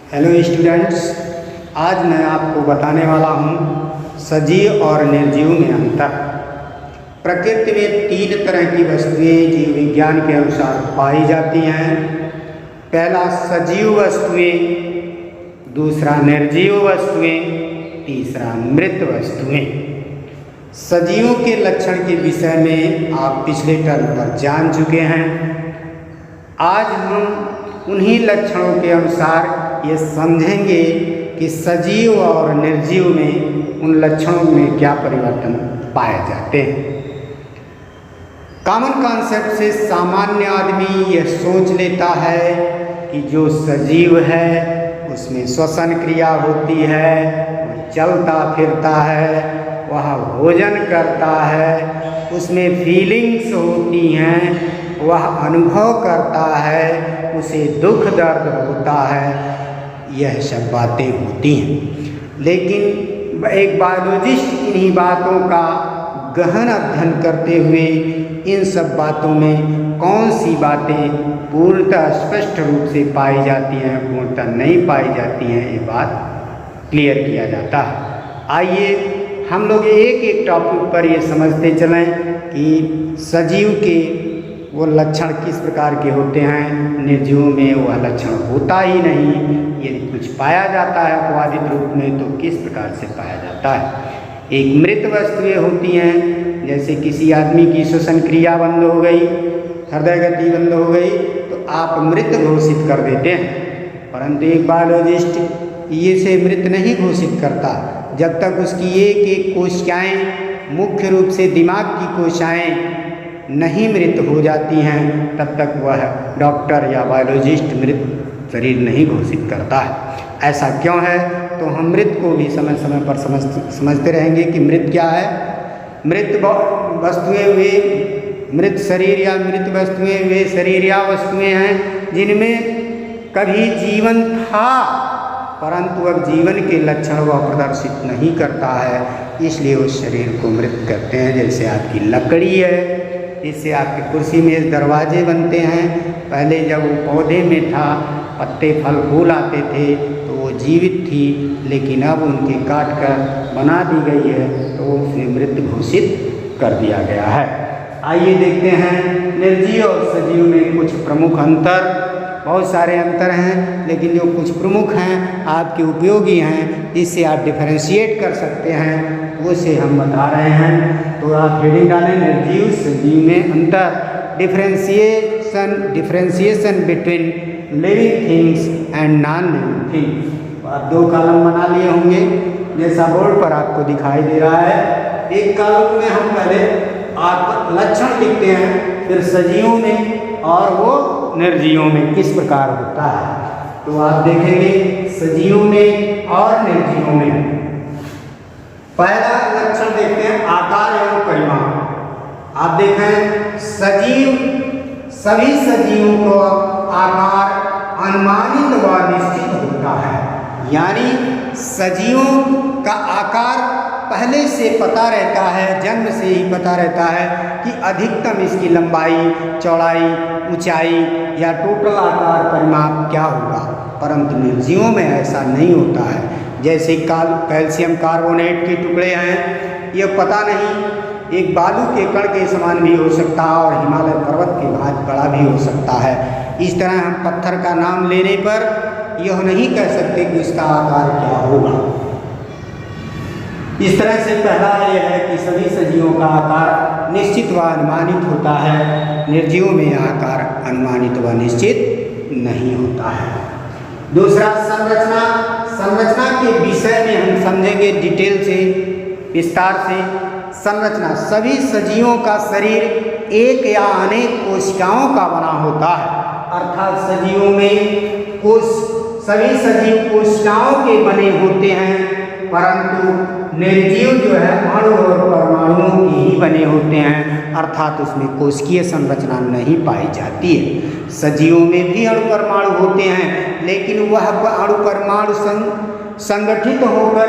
Hello students, आज मैं आपको बताने वाला हूँ सजीव और निर्जीव में अंतर। प्रकृति में तीन तरह की वस्तुएं जीव विज्ञान के अनुसार पाई जाती हैं। पहला सजीव वस्तुएं, दूसरा निर्जीव वस्तुएं, तीसरा मृत वस्तुएं। सजीवों के लक्षण के विषय में आप पिछले टर्म पर जान चुके हैं। आज हम उन्हीं लक्षणों के अनुसार ये समझेंगे कि सजीव और निर्जीव में उन लक्षणों में क्या परिवर्तन पाए जाते हैं। कॉमन कॉन्सेप्ट से सामान्य आदमी यह सोच लेता है कि जो सजीव है उसमें श्वसन क्रिया होती है, वह चलता फिरता है, वह भोजन करता है, उसमें फीलिंग्स होती हैं, वह अनुभव करता है, उसे दुख दर्द होता है, यह सब बातें होती हैं। लेकिन एक बायोलॉजिस्ट इन्हीं बातों का गहन अध्ययन करते हुए इन सब बातों में कौन सी बातें पूर्णतः स्पष्ट रूप से पाई जाती हैं, पूर्णतः नहीं पाई जाती हैं, ये बात क्लियर किया जाता है। आइए हम लोग एक एक टॉपिक पर ये समझते चलें कि सजीव के वो लक्षण किस प्रकार के होते हैं, निर्जीव में वह लक्षण होता ही नहीं। यदि कुछ पाया जाता है अपवादित रूप में तो किस प्रकार से पाया जाता है। एक मृत वस्तुएं होती हैं, जैसे किसी आदमी की श्वसन क्रिया बंद हो गई, हृदय गति बंद हो गई तो आप मृत घोषित कर देते हैं। परंतु एक बायोलॉजिस्ट ये से मृत नहीं घोषित करता। जब तक उसकी एक एक कोशिकाएं, मुख्य रूप से दिमाग की कोशिकाएं नहीं मृत हो जाती हैं, तब तक वह डॉक्टर या बायोलॉजिस्ट मृत शरीर नहीं घोषित करता है। ऐसा क्यों है? तो हम मृत को भी समय समय पर समझते रहेंगे कि मृत क्या है। मृत वस्तुएं वे मृत शरीर या मृत वस्तुएं वे शरीर या वस्तुएं हैं जिनमें कभी जीवन था, परंतु अब जीवन के लक्षण वह प्रदर्शित नहीं करता है, इसलिए उस शरीर को मृत कहते हैं। जैसे आपकी लकड़ी है, इससे आपकी कुर्सी मेज दरवाजे बनते हैं। पहले जब वो पौधे में था, पत्ते फल फूल आते थे तो वो जीवित थी, लेकिन अब उनके काट कर बना दी गई है तो उसे मृत घोषित कर दिया गया है। आइए देखते हैं निर्जीव और सजीव में कुछ प्रमुख अंतर। बहुत सारे अंतर हैं, लेकिन जो कुछ प्रमुख हैं आपके उपयोगी हैं, इससे आप डिफरेंशिएट कर सकते हैं, उसे हम बता रहे हैं। तो आप हेडिंग डालें निर्जीव सजीव में अंतर, differentiation between living things and non living things. आप दो कॉलम बना लिए होंगे जैसा बोर्ड पर आपको दिखाई दे रहा है। एक कॉलम में हम पहले आप लक्षण लिखते हैं, फिर सजीवों में और वो निर्जीवों में किस प्रकार होता है। तो आप देखेंगे सजीवों में और निर्जीवों में। पहला लक्षण देखते हैं आकार एवं परिमाण। आप देखें सभी सजीवों को आकार अनुमानित व निश्चित होता है, यानी सजीवों का आकार पहले से पता रहता है, जन्म से ही पता रहता है कि अधिकतम इसकी लंबाई, चौड़ाई, ऊंचाई या टोटल आकार परिमाप क्या होगा। परंतु निर्जीवों में ऐसा नहीं होता है। जैसे कैल्शियम कार्बोनेट के टुकड़े हैं, ये पता नहीं, एक बालू के कण के समान भी हो सकता है और हिमालय पर्वत के भांति बड़ा भी हो सकता है। इस तरह हम पत्थर का नाम लेने पर यह नहीं कह सकते कि इसका आकार क्या होगा। इस तरह से पहला यह है कि सभी सजीवों का आकार निश्चित व अनुमानित होता है, निर्जीवों में आकार अनुमानित व निश्चित नहीं होता है। दूसरा संरचना के विषय में हम समझेंगे डिटेल से, विस्तार से। संरचना, सभी सजीवों का शरीर एक या अनेक कोशिकाओं का बना होता है, अर्थात सजीवों में सभी सजीव कोशिकाओं के बने होते हैं, परंतु निर्जीव जो है अणु और परमाणुओं के ही बने होते हैं, अर्थात उसमें कोशिकीय संरचना नहीं पाई जाती है। सजीवों में भी अणु परमाणु होते हैं, लेकिन वह अणु परमाणु संगठित होकर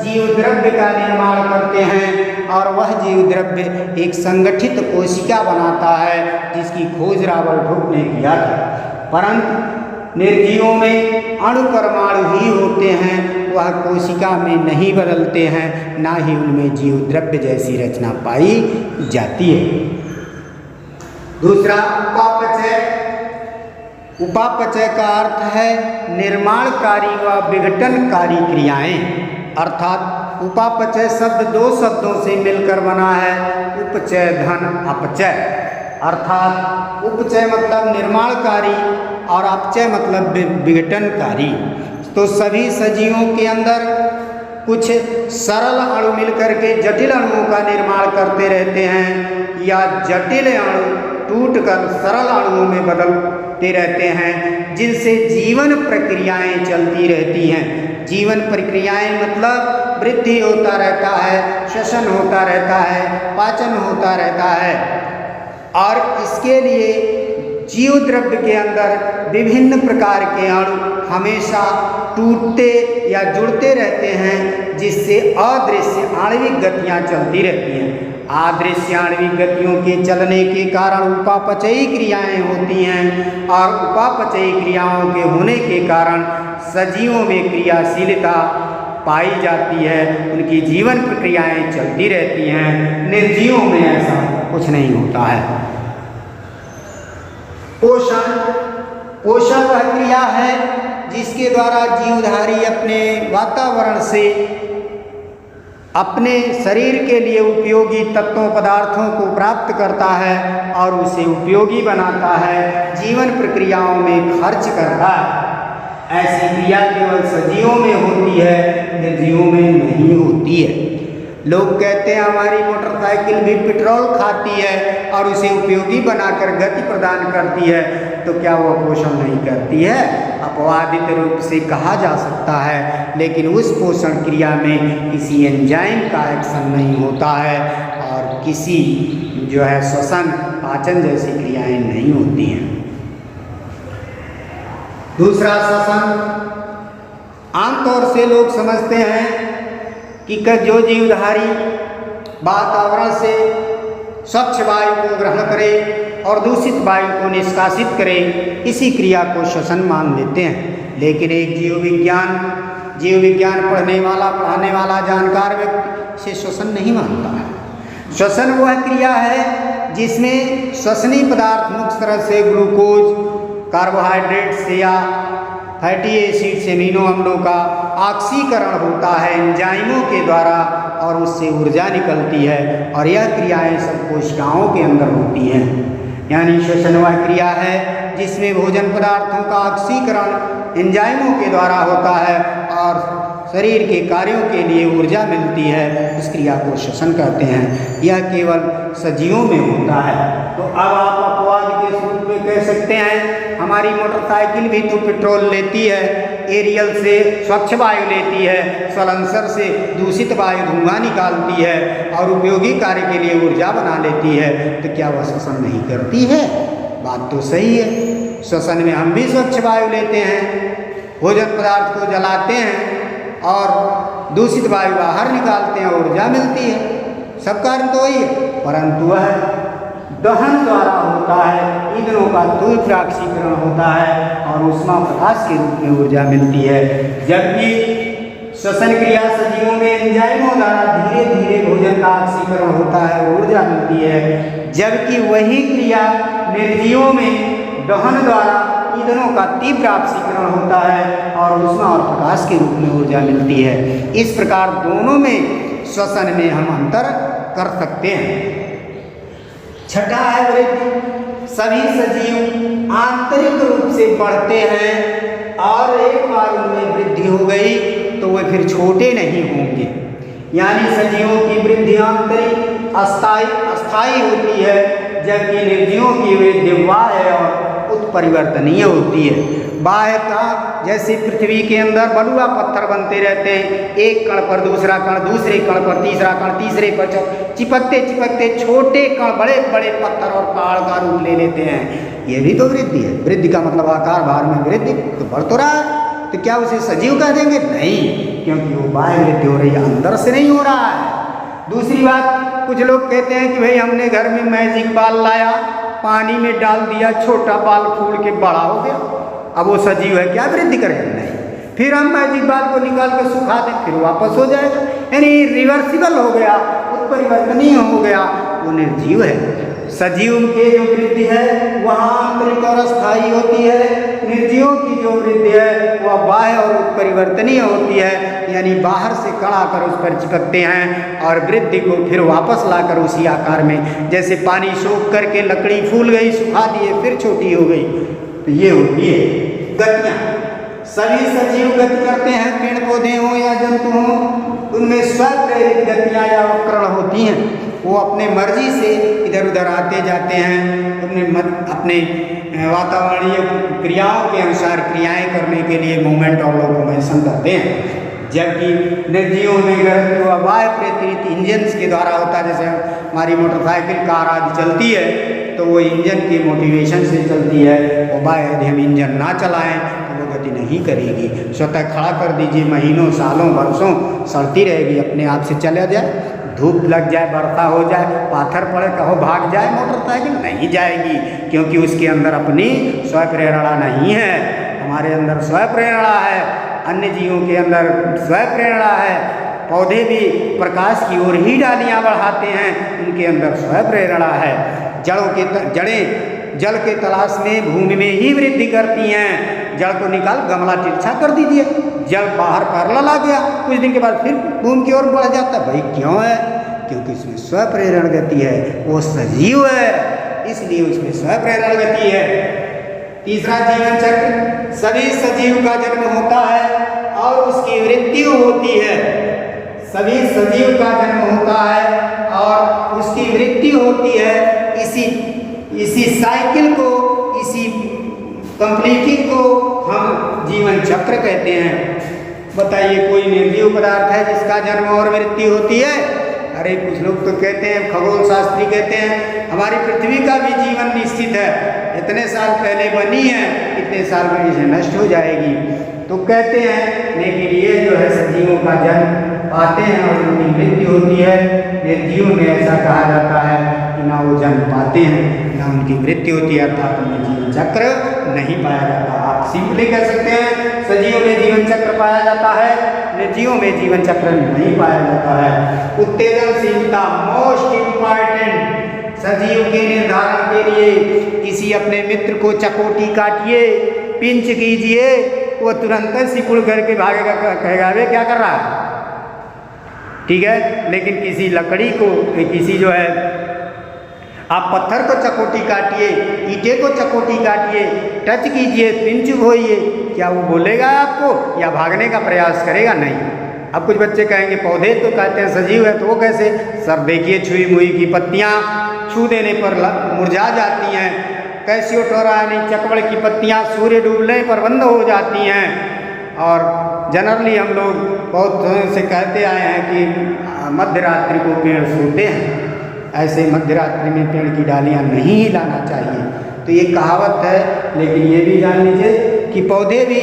जीव द्रव्य का निर्माण करते हैं और वह जीव द्रव्य एक संगठित कोशिका बनाता है, जिसकी खोज रॉबर्ट हुक ने किया था। परंतु निर्जीवों में अणु परमाणु ही होते हैं, वह कोशिका में नहीं बदलते हैं, ना ही उनमें जीव द्रव्य जैसी रचना पाई जाती है। दूसरा उपापचय। उपापचय का अर्थ है निर्माणकारी व विघटनकारी क्रियाएं, अर्थात उपापचय शब्द दो शब्दों से मिलकर बना है, उपचय धन अपचय। अर्थात उपचय मतलब निर्माणकारी और अपचय मतलब विघटनकारी। तो सभी सजीवों के अंदर कुछ सरल अणु मिलकर के जटिल अणुओं का निर्माण करते रहते हैं, या जटिल अणु टूटकर सरल अणुओं में बदलते रहते हैं, जिनसे जीवन प्रक्रियाएं चलती रहती हैं। जीवन प्रक्रियाएं मतलब वृद्धि होता रहता है, श्वसन होता रहता है, पाचन होता रहता है, और इसके लिए जीव द्रव्य के अंदर विभिन्न प्रकार के अणु हमेशा टूटते या जुड़ते रहते हैं, जिससे अदृश्य आणविक गतियाँ चलती रहती हैं। अदृश्य आणविक गतियों के चलने के कारण उपापचयी क्रियाएं होती हैं, और उपापचयी क्रियाओं के होने के कारण सजीवों में क्रियाशीलता पाई जाती है, उनकी जीवन प्रक्रियाएं चलती रहती हैं। निर्जीवों में ऐसा कुछ नहीं होता है। पोषण। पोषण वह क्रिया है जिसके द्वारा जीवधारी अपने वातावरण से अपने शरीर के लिए उपयोगी तत्वों पदार्थों को प्राप्त करता है और उसे उपयोगी बनाता है, जीवन प्रक्रियाओं में खर्च करता है। ऐसी क्रिया केवल सजीवों में होती है, निर्जीवों में नहीं होती है। लोग कहते हैं हमारी मोटरसाइकिल भी पेट्रोल खाती है और उसे उपयोगी बनाकर गति प्रदान करती है, तो क्या वह पोषण नहीं करती है? अपवादित रूप से कहा जा सकता है, लेकिन उस पोषण क्रिया में किसी एंजाइम का एक्शन नहीं होता है और किसी जो है श्वसन पाचन जैसी क्रियाएं नहीं होती हैं। दूसरा श्वसन। आमतौर से लोग समझते हैं कि जो जीवधारी वातावरण से स्वच्छ वायु को ग्रहण करे और दूषित वायु को निष्कासित करे, इसी क्रिया को श्वसन मान लेते हैं। लेकिन एक जीव विज्ञान पढ़ने वाला पढ़ाने वाला जानकार व्यक्ति से श्वसन नहीं मानता है। श्वसन वह क्रिया है जिसमें श्वसनीय पदार्थ मुख्य तरह से ग्लूकोज, कार्बोहाइड्रेट से या फैटी एसिड से अमीनो अम्लों का ऑक्सीकरण होता है एंजाइमों के द्वारा, और उससे ऊर्जा निकलती है, और यह क्रियाएं सब कोशिकाओं के अंदर होती हैं। यानी श्वसन वह क्रिया है जिसमें भोजन पदार्थों का ऑक्सीकरण एंजाइमों के द्वारा होता है और शरीर के कार्यों के लिए ऊर्जा मिलती है, इस क्रिया को श्वसन कहते हैं। यह केवल सजीवों में होता है। तो अब आप अपवाद के स्वरूप में कह सकते हैं हमारी मोटरसाइकिल भी तो पेट्रोल लेती है, एरियल से स्वच्छ वायु लेती है, सलेंसर से दूषित वायु धुआं निकालती है और उपयोगी कार्य के लिए ऊर्जा बना लेती है, तो क्या वह श्वसन नहीं करती है? बात तो सही है। श्वसन में हम भी स्वच्छ वायु लेते हैं, भोजन पदार्थ को जलाते हैं और दूषित वायु बाहर निकालते हैं, ऊर्जा मिलती है, सब कार्य तो वही है। परंतु वह दहन द्वारा होता है, ईंधनों का तीव्र ऑक्सीकरण होता है और ऊष्मा प्रकाश के रूप में ऊर्जा मिलती है। जबकि श्वसन क्रिया सजीवों में एंजाइमों द्वारा धीरे धीरे भोजन का ऑक्सीकरण होता है, ऊर्जा मिलती है। जबकि वही क्रिया निर्जीवों में दहन द्वारा ईंधनों का तीव्र ऑक्सीकरण होता है और ऊष्मा और प्रकाश के रूप में ऊर्जा मिलती है। इस प्रकार दोनों में श्वसन में हम अंतर कर सकते हैं। छठा है वृद्धि। सभी सजीव आंतरिक रूप से बढ़ते हैं और एक बार उनमें वृद्धि हो गई तो वे फिर छोटे नहीं होंगे। यानी सजीवों की वृद्धि आंतरिक अस्थायी होती है, जबकि निर्जीवों की वृद्धि बाह्य और उत्परिवर्तनीय होती है। बाह्य का जैसे पृथ्वी के अंदर बलुआ पत्थर बनते रहते हैं, एक कण पर दूसरा कण, दूसरे कण पर तीसरा कण, तीसरे पर चिपकते चिपकते छोटे कण बड़े बड़े पत्थर और पहाड़ का रूप ले लेते हैं। ये भी तो वृद्धि है। वृद्धि का मतलब आकार भार में वृद्धि, तो बढ़ तो रहा है, तो क्या उसे सजीव कह देंगे? नहीं, क्योंकि वो बाह्य वृद्धि हो रही है, अंदर से नहीं हो रहा है। दूसरी बात, कुछ लोग कहते हैं कि भाई हमने घर में मैजिक बाल लाया, पानी में डाल दिया, छोटा बाल फूल के बड़ा हो गया। अब वो सजीव है, क्या वृद्धि करेगा? नहीं। फिर हम मैजिक बाल को निकाल कर सुखा दें, फिर वापस हो जाएगा, यानी रिवर्सिबल हो गया, उत्परिवर्तनीय हो गया, वो निर्जीव है। सजीव के जो वृद्धि है वहाँ आंतरिक और अस्थायी होती है, निर्जीवों की जो वृद्धि है वह बाह्य और उत्परिवर्तनीय होती है, यानी बाहर से कड़ा कर उस पर चिपकते हैं और वृद्धि को फिर वापस लाकर उसी आकार में, जैसे पानी सोख करके लकड़ी फूल गई, सुखा दिए, फिर छोटी हो गई, तो ये होती है गतियाँ। सभी सजीव गति करते हैं, पेड़ पौधे हों या जंतु हों, उनमें स्वप्रेरित गतियाँ या उपकरण होती हैं। वो अपने मर्जी से इधर उधर आते जाते हैं, अपने वातावरणीय क्रियाओं के अनुसार क्रियाएं करने के लिए मूवमेंट और लोकोमोशन करते हैं। जबकि निर्जीवों में गति व बाह्य प्रेरित इंजन के द्वारा होता है, जैसे हमारी मोटरसाइकिल कार आदि चलती है तो वो इंजन की मोटिवेशन से चलती है, वो बाह्य यदि हम इंजन ना चलाएं तो वो गति नहीं करेगी। स्वतः खड़ा कर दीजिए, महीनों सालों वर्षों सड़ती रहेगी, अपने आप से चला जाए, धूप लग जाए, वर्षा हो जाए, पाथर पड़े, कहो भाग जाए, मोटरसाइकिल नहीं जाएगी, क्योंकि उसके अंदर अपनी स्वप्रेरणा नहीं है। हमारे अंदर स्वप्रेरणा है, अन्य जीवों के अंदर स्वप्रेरणा है। पौधे भी प्रकाश की ओर ही डालियां बढ़ाते हैं, उनके अंदर स्वप्रेरणा है। जड़ें जल के तलाश में भूमि में ही वृद्धि करती हैं। जड़ को निकाल गमला तिरछा कर दीजिए, जल बाहर पैरेलल आ गया, कुछ दिन के बाद फिर भूमि की ओर बढ़ जाता है। भाई क्यों है? क्योंकि उसमें स्वप्रेरण गति है, वो सजीव है, इसलिए उसमें स्वप्रेरण गति है। तीसरा जीवन चक्र, सभी सजीव का जन्म होता है और उसकी मृत्यु होती है। सभी सजीव का जन्म होता है और उसकी मृत्यु होती है। इसी साइकिल को, इसी कंप्लीटिंग को हम जीवन चक्र कहते हैं। बताइए कोई निर्जीव पदार्थ है जिसका जन्म और मृत्यु होती है? अरे कुछ लोग तो कहते हैं, खगोल शास्त्री कहते हैं हमारी पृथ्वी का भी जीवन निश्चित है, इतने साल पहले बनी है, इतने साल में इसे नष्ट हो जाएगी, तो कहते हैं। लेकिन ये जो है सजीवों का जन्म पाते हैं और उनकी मृत्यु होती है। निर्जीव में ऐसा कहा जाता है कि ना वो जन्म पाते हैं ना उनकी मृत्यु होती है, अर्थात उनमें जीवन चक्र नहीं पाया जाता। आप सिंपली कह सकते हैं सजीवों में जीवन चक्र पाया जाता है, निर्जीवों में जीवन चक्र नहीं पाया जाता है। उत्तेजनशीलता मोस्ट इम्पॉर्टेंट। सजीव के निर्धारण के लिए किसी अपने मित्र को चकोटी काटिए, पिंच कीजिए, वो तुरंत सिकुड़ करके भागेगा, कहेगा वे क्या कर रहा है, ठीक है। लेकिन किसी लकड़ी को, किसी जो है आप पत्थर को चकोटी काटिए, ईंटे को चकोटी काटिए, टच कीजिए, पिंच होइए, क्या वो बोलेगा आपको या भागने का प्रयास करेगा? नहीं। अब कुछ बच्चे कहेंगे पौधे तो कहते हैं सजीव है, तो वो कैसे? सर देखिए छुई मुई की पत्तियाँ छू देने पर मुरझा जाती हैं, कैसियोटोरा यानी चकवड़ की पत्तियाँ सूर्य डूबने पर बंद हो जाती हैं। और जनरली हम लोग बहुत से कहते आए हैं कि मध्य रात्रि को पेड़ सोते हैं, ऐसे मध्य रात्रि में पेड़ की डालियाँ नहीं हिलाना चाहिए, तो ये कहावत है। लेकिन ये भी जान लीजिए कि पौधे भी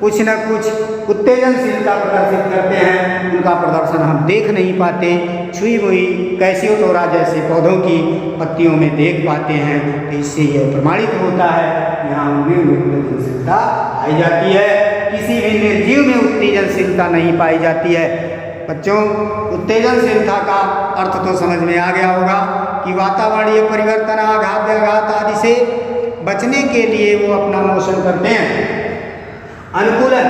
कुछ न कुछ उत्तेजनशीलता प्रदर्शित करते हैं, उनका प्रदर्शन हम देख नहीं पाते, छुई हुई कैसियोटोरा जैसे पौधों की पत्तियों में देख पाते हैं। तो इससे यह प्रमाणित होता है कि यहाँ उनमें उत्तेजनशीलता पाई जाती है, किसी भी निर्जीव में उत्तेजनशीलता नहीं पाई जाती है। बच्चों, उत्तेजनशीलता का अर्थ तो समझ में आ गया होगा कि वातावरणीय परिवर्तन, आघात व्याघात आदि से बचने के लिए वो अपना मोशन करते हैं। अनुकूलन,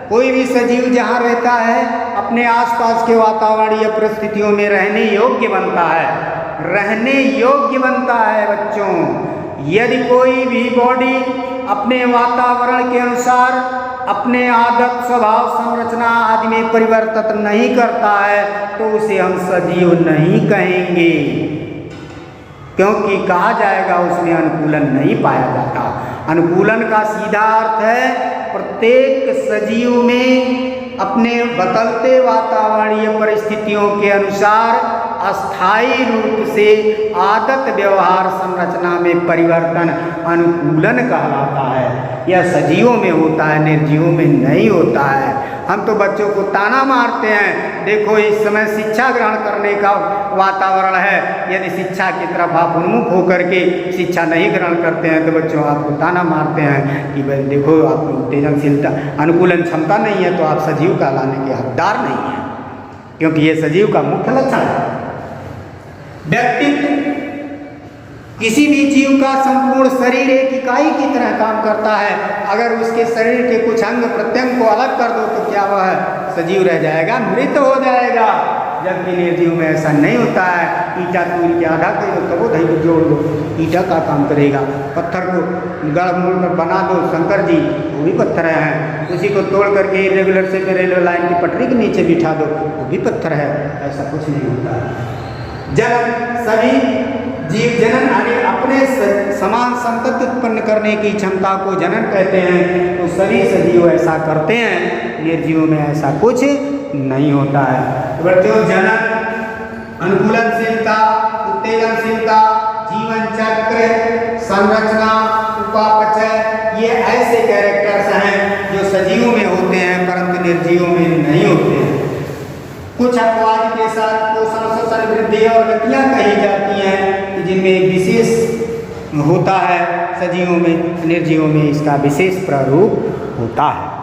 कोई भी सजीव जहाँ रहता है अपने आसपास के वातावरणीय परिस्थितियों में रहने योग्य बनता है, रहने योग्य बनता है। बच्चों, यदि कोई भी बॉडी अपने वातावरण के अनुसार अपने आदत, स्वभाव, संरचना आदि में परिवर्तन नहीं करता है तो उसे हम सजीव नहीं कहेंगे, क्योंकि कहा जाएगा उसमें अनुकूलन नहीं पाया जाता। अनुकूलन का सीधा अर्थ है प्रत्येक सजीव में अपने बदलते वातावरणीय परिस्थितियों के अनुसार अस्थायी रूप से आदत, व्यवहार, संरचना में परिवर्तन अनुकूलन कहलाता है। यह सजीवों में होता है, निर्जीवों में नहीं होता है। हम तो बच्चों को ताना मारते हैं, देखो इस समय शिक्षा ग्रहण करने का वातावरण है, यदि शिक्षा की तरफ आप उन्मुख होकर के शिक्षा नहीं ग्रहण करते हैं तो बच्चों आपको ताना मारते हैं कि भाई देखो आपकी उत्तेजनशीलता अनुकूलन क्षमता नहीं है, तो आप सजीव कहलाने के हकदार नहीं हैं, क्योंकि ये सजीव का मुख्य लक्षण है। व्यक्तित्व किसी भी जीव का संपूर्ण शरीर एक इकाई की तरह काम करता है। अगर उसके शरीर के कुछ अंग प्रत्यंग को अलग कर दो तो क्या वह सजीव रह जाएगा? मृत हो जाएगा। जबकि निर्जीव में ऐसा नहीं होता है। ईटा तोड़ के आधा कर दो तब वो दही को जोड़ दो, ईटा का काम करेगा। पत्थर को गढ़ मोड़ कर बना दो, शंकर जी वो भी पत्थर हैं। उसी को तोड़ करके रेगुलर से रेलवे लाइन की पटरी के नीचे बिठा दो, वो भी पत्थर है। ऐसा कुछ नहीं होता है। जन्म, सभी जीव जनन यानी अपने समान संतति उत्पन्न करने की क्षमता को जनन कहते हैं। तो सभी सजीव ऐसा करते हैं, निर्जीवों में ऐसा कुछ नहीं होता है। तो बच्चों जनन, अनुकूलनशीलता, उत्तेजनशीलता, जीवन चक्र, संरचना, उपापचय, ये ऐसे कैरेक्टर्स हैं जो सजीवों में होते हैं परंतु निर्जीवों में नहीं होते हैं। कुछ अपवाद के साथ पोषण, श्वसन, वृद्धि और गतियाँ कही जाती हैं जिनमें एक विशेष होता है, सजीवों में, निर्जीवों में इसका विशेष प्रारूप होता है।